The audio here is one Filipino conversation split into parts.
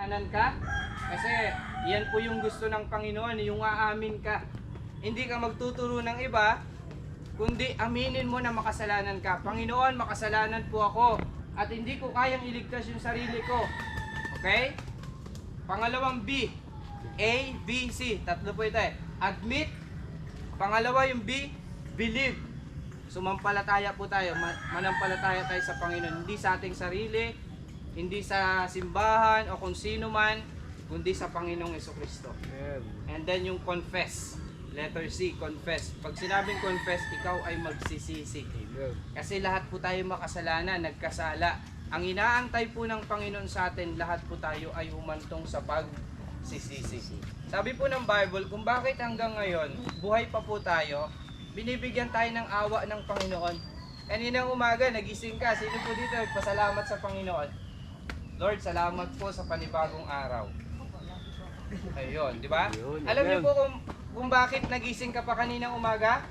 Anan ka? Kasi yan po yung gusto ng Panginoon, yung aamin ka. Hindi ka magtuturo ng iba, kundi aminin mo na makasalanan ka. Panginoon, makasalanan po ako at hindi ko kayang iligtas yung sarili ko. Okay? Pangalawang B, A, B, C. Tatlo po ito eh. Admit. Pangalawa yung B, believe. Sumampalataya po tayo, manampalataya tayo sa Panginoon. Hindi sa ating sarili, hindi sa simbahan o kung sino man, kundi sa Panginoong Jesucristo. And then yung confess. Letter C, confess. Pag sinabing confess, ikaw ay magsisisi. Kasi lahat po tayo makasalanan, nagkasala. Ang inaantay po ng Panginoon sa atin, lahat po tayo ay humantong sa pagsisisi. Sabi po ng Bible, kung bakit hanggang ngayon, buhay pa po tayo, binibigyan tayo ng awa ng Panginoon. Kaninang umaga, nagising ka. Sino po dito nagpasalamat sa Panginoon? Lord, salamat po sa panibagong araw. Ayun, di ba? Alam niyo po kung bakit nagising ka pa kaninang umaga?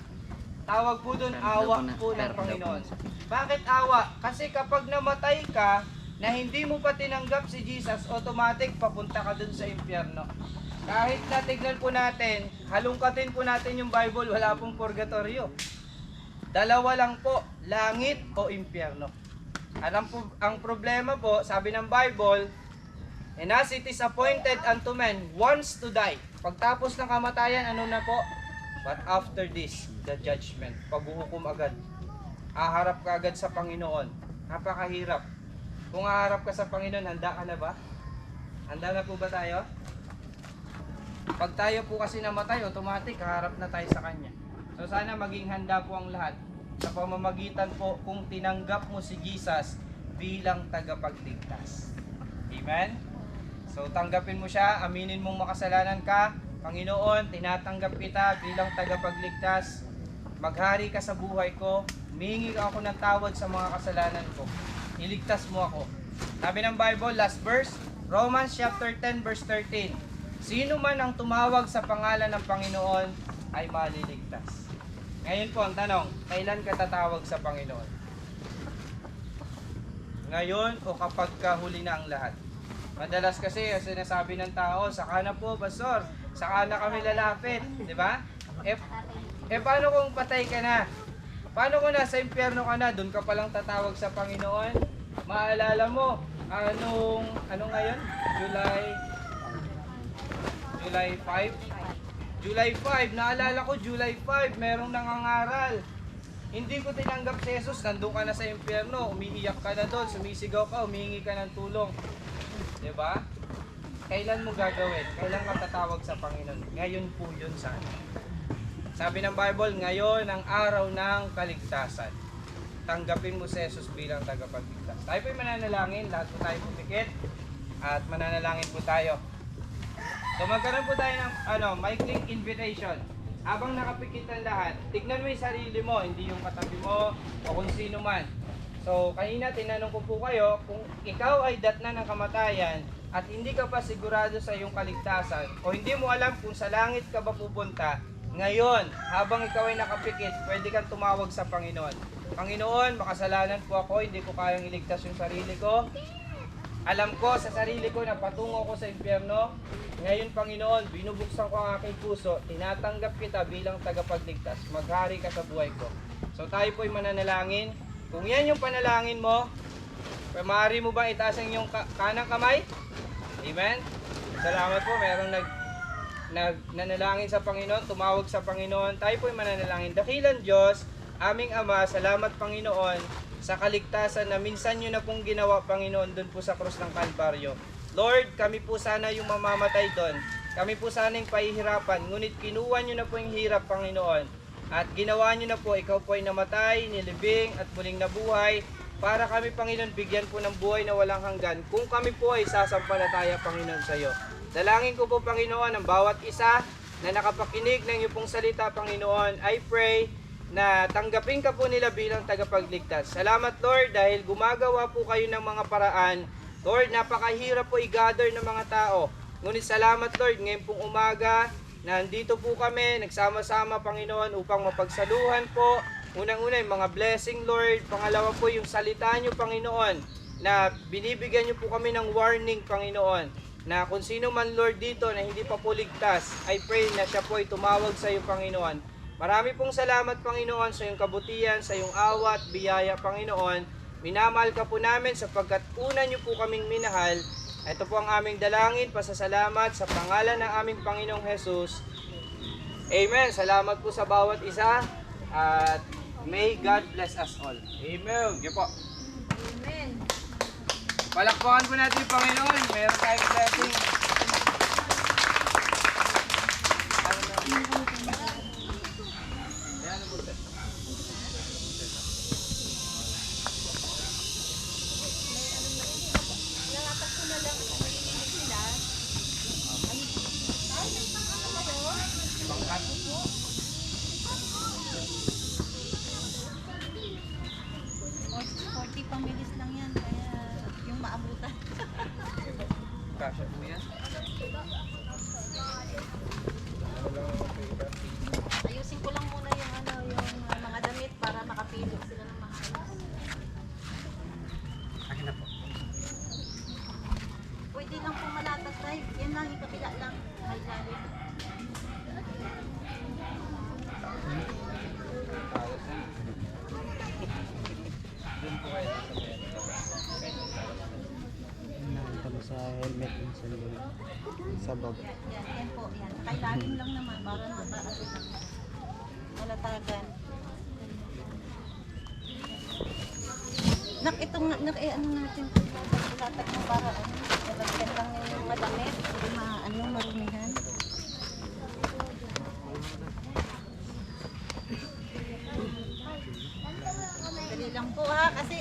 Tawag po doon, awa po ng Panginoon. Bakit awa? Kasi kapag namatay ka, na hindi mo pa tinanggap si Jesus, automatic papunta ka doon sa impyerno. Kahit na tignan po natin, halungkatin po natin yung Bible, wala pong purgatorio. Dalawa lang po, langit o impyerno. Ang problema po, sabi ng Bible, and as it is appointed unto men once to die. Pagtapos ng kamatayan, ano na po? But after this, the judgment. Paghuhukom agad. Aharap ka agad sa Panginoon. Napakahirap. Kung aharap ka sa Panginoon, handa ka na ba? Handa na po ba tayo? Pag tayo po kasi namatay, automatic, haharap na tayo sa Kanya. So sana maging handa po ang lahat. Sa pamamagitan po kung tinanggap mo si Jesus bilang tagapagligtas. Amen? So tanggapin mo siya, aminin mong makasalanan ka. Panginoon, tinatanggap kita bilang tagapagligtas. Maghari ka sa buhay ko. Humingi ako ng tawad sa mga kasalanan ko. Iligtas mo ako. Sabi ng Bible, last verse, Romans chapter 10 verse 13. Sino man ang tumawag sa pangalan ng Panginoon ay maliligtas. Ngayon po ang tanong, kailan ka tatawag sa Panginoon? Ngayon o kapag kahuli na ang lahat? Madalas kasi sinasabi ng tao, saka na po, Pastor, saka na kami lalapit, di ba? Paano kung patay ka na? Paano kung nasa impyerno ka na, doon ka palang tatawag sa Panginoon? Maalala mo, ano ngayon? July 5? July 5, naalala ko July 5, merong nangangaral. Hindi ko tinanggap si Jesus, nandun ka na sa impyerno, umiiyak ka na doon, sumisigaw ka, humingi ka ng tulong. Diba? Kailan mo gagawin? Kailan ka tatawag sa Panginoon? Ngayon po yun sana. Sabi ng Bible, ngayon ang araw ng kaligtasan. Tanggapin mo si Jesus bilang tagapagligtas. Tayo po'y mananalangin, lahat po tayo pumikit at mananalangin po tayo. So magkaroon po tayo ng maikling invitation. Habang nakapikit ang lahat, tignan mo yung sarili mo, hindi yung katabi mo o kung sino man. So kanina tinanong ko po kayo, kung ikaw ay datna ng kamatayan at hindi ka pa sigurado sa iyong kaligtasan o hindi mo alam kung sa langit ka ba pupunta, ngayon, habang ikaw ay nakapikit, pwede kang tumawag sa Panginoon. Panginoon, makasalanan po ako, hindi ko kayang iligtas yung sarili ko. Alam ko sa sarili ko na patungo ko sa impyerno. Ngayon, Panginoon, binubuksan ko ang aking puso. Tinatanggap kita bilang tagapagligtas. Maghari ka sa buhay ko. So tayo po'y mananalangin. Kung yan yung panalangin mo, maaari mo ba itaas ang iyong kanang kamay? Amen? Salamat po. Merong nanalangin sa Panginoon, tumawag sa Panginoon. Tayo po'y mananalangin. Dakilan Diyos, aming Ama, salamat Panginoon sa kaligtasan na minsan nyo na pong ginawa, Panginoon, doon po sa krus ng Kalbaryo. Lord, kami po sana yung mamamatay doon. Kami po sana yung pahihirapan. Ngunit kinuha nyo na po yung hirap, Panginoon. At ginawa nyo na po, ikaw po ay namatay, nilibing, at muling nabuhay. Para kami, Panginoon, bigyan po ng buhay na walang hanggan. Kung kami po ay sasampalataya, Panginoon, sa iyo. Dalangin ko po, Panginoon, ang bawat isa na nakapakinig ng iyong pong salita, Panginoon. I pray na tanggapin ka po nila bilang tagapagligtas. Salamat Lord dahil gumagawa po kayo ng mga paraan. Lord, napakahirap po i-gather ng mga tao. Ngunit salamat Lord, ngayon pong umaga, nandito po kami, nagsama-sama Panginoon upang mapagsaluhan po. Unang-una yung mga blessing Lord. Pangalawa po yung salita nyo Panginoon na binibigyan nyo po kami ng warning Panginoon. na kung sino man Lord dito na hindi pa po ligtas, I pray na siya po ay tumawag sa iyo, Panginoon. Marami pong salamat, Panginoon, sa iyong kabutihan, sa iyong awa at biyaya, Panginoon. Minamahal ka po namin sapagkat una niyo po kaming minahal. Ito po ang aming dalangin, pasasalamat sa pangalan ng aming Panginoong Jesus. Amen. Salamat po sa bawat isa at may God bless us all. Amen. Sige po. Amen. Palakpakan po natin yung Panginoon. Meron tayong blessing. Pamilis lang yan, kaya yung maabutan. Kasha po yan. Ayusin ko lang muna yung mga damit para makapili sila ng mga ayos. Akin na po. Pwede lang po malatag tayo. Yan lang, yung kapila lang. Ay, lalim. Sa helmet yung sa baba. Yan po, yan. Kailalim lang naman para makaano lang. Malatagan. Itong ano natin, latag mo para ano, nalagyan lang yung mga damit, hindi marumihan. Dali lang po ha, kasi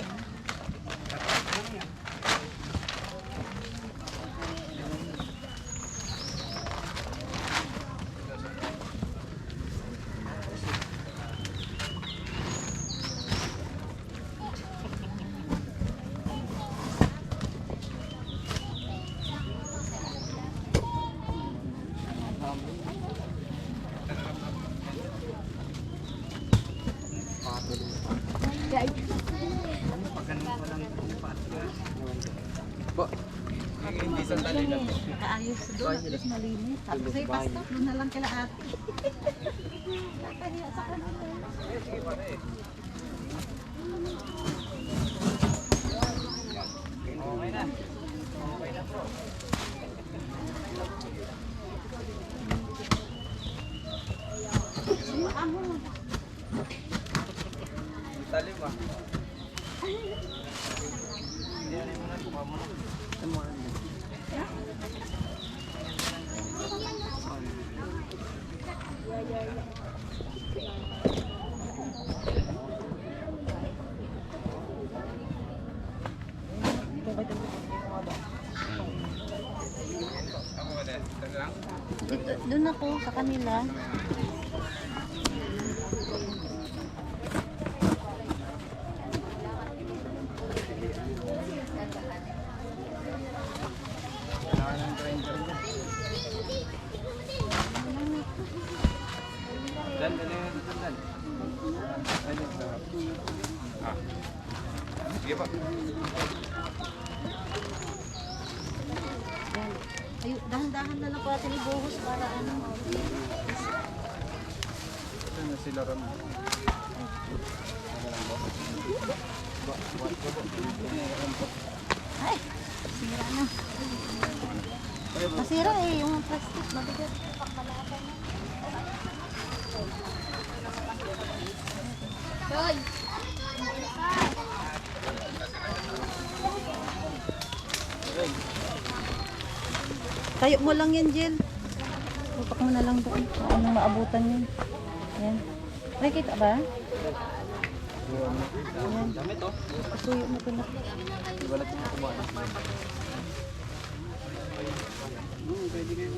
Po. Hindi sandali na po. kaayos doon, at least malinis. Tapos ay pastor, doon na lang kila ate. Kaya sa kanila. Sige pa rin. Okay na. Okay na po. Talim ah. Yan mo na, buka mo na. Doon ako sa kanila. Dan, dan. Ah. Sige pa. Ay, dahan-dahan na lang po natin ibuhos para ano. Ito na sila ron. Ay, sira na. Masira eh, yung plastic, mabigat. Hoy! Tayo mo lang yan, Jill. Tupak mo na lang doon. Anong maabutan yun. Yan. Nakikita ba? Yan. Dami to. Pasuyo mo ito na. Ibalat mo kumain. Pwede kayo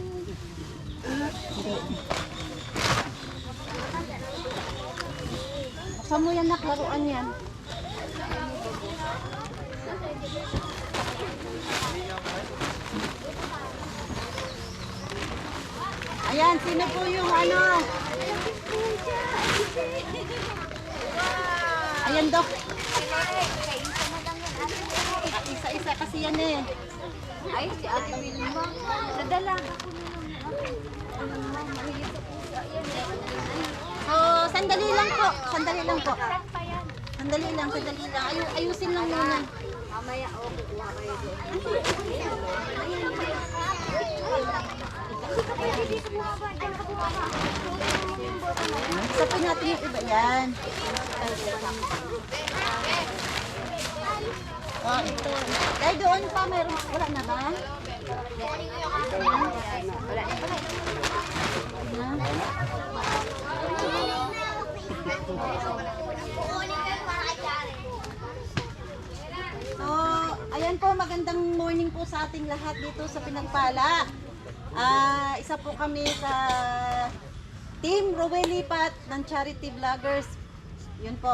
Buksan mo yan, laruan yan. Ayan, sino po yung ano? Ayan, Dok. Isa-isa kasi yan eh. Ay, si Ate Wilma. Dalaga ko na lang yung aking mahilig sa pusa. Yan eh. So, sandali lang po. Sandali lang po. Saan pa yan? Sandali lang, sandali lang. Ayusin lang muna. Mamaya, okay, kuha kayo doon. Ay, dito bumaba. Diyan ka bumaba. Sapin natin yung iba yan. Oh, ito. Dahil doon pa, mayroon. Wala na ba? Wala na pala. So, ayan po, magandang morning po sa ating lahat dito sa Pinagpala. Isa po kami sa Team Rowel Lipat ng Charity Vloggers. Yun po,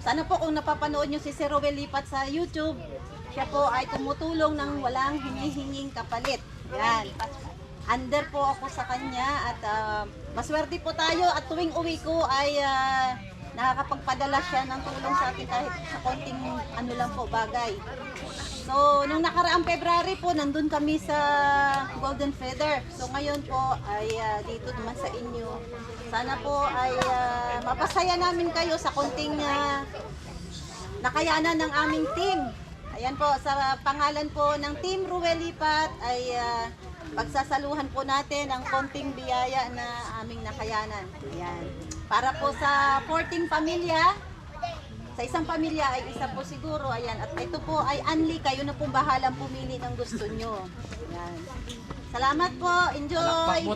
sana po kung napapanood nyo si Sir Rowel Lipat sa YouTube, siya po ay tumutulong ng walang hinihinging kapalit. Yan. Under po ako sa kanya at maswerte po tayo at tuwing uwi ko ay nakakapagpadala siya ng tulong sa atin kahit sa konting ano lang po bagay. So, nung nakaraang February po, nandun kami sa Golden Feather. So, ngayon po ay dito naman sa inyo. Sana po ay mapasaya namin kayo sa konting nakayanan ng aming team. Ayan po, sa pangalan po ng Team Rowel Lipat ay pagsasaluhan po natin ang konting biyaya na aming nakayanan. Ayan. Para po sa 14 pamilya, sa isang pamilya ay isa po siguro. Ayan. At ito po ay unli, kayo na pong bahalang pumili ng gusto nyo. Ayan. Salamat po. Enjoy!